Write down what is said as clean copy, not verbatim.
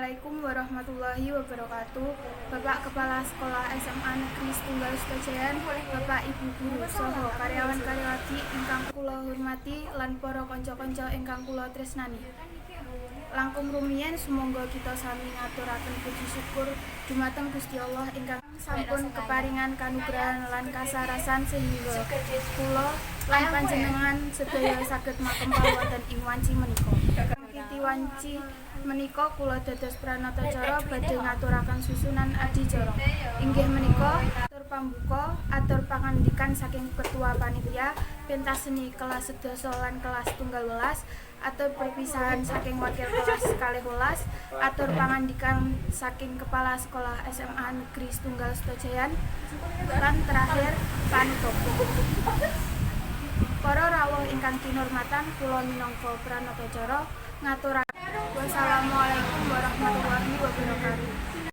Assalamualaikum warahmatullahi wabarakatuh. Bapak Kepala Sekolah SMA Negeri Setunggal Setojayan, Bapak Ibu Guru saha karyawan-karyawati ingkang kula hormati lan para kanca-kanca ingkang kula tresnani. Langkung rumiyin sumangga kita sami ngaturaken puji syukur dumateng Gusti Allah ingkang sampun keparingan kanugrahan lan kasarasan sehingga kula lan panjenengan sedaya saged makempal wonten ing wanci menika. Kiti wanci menika kula dados pranatacara badhe ngaturaken susunan adicara. Inggih menika atur pambuka, atur pangandikan saking ketua panitia, pentas seni kelas 11 lan kelas 12, atur perpisahan saking wakil kelas 12, atur pangandikan saking kepala sekolah SMA Negeri Setunggal Setojayan, lan terakhir panutup. Para rawuh ingkang kinurmatan, kula minangka pranatacara ngaturaken wassalamualaikum warahmatullahi wabarakatuh.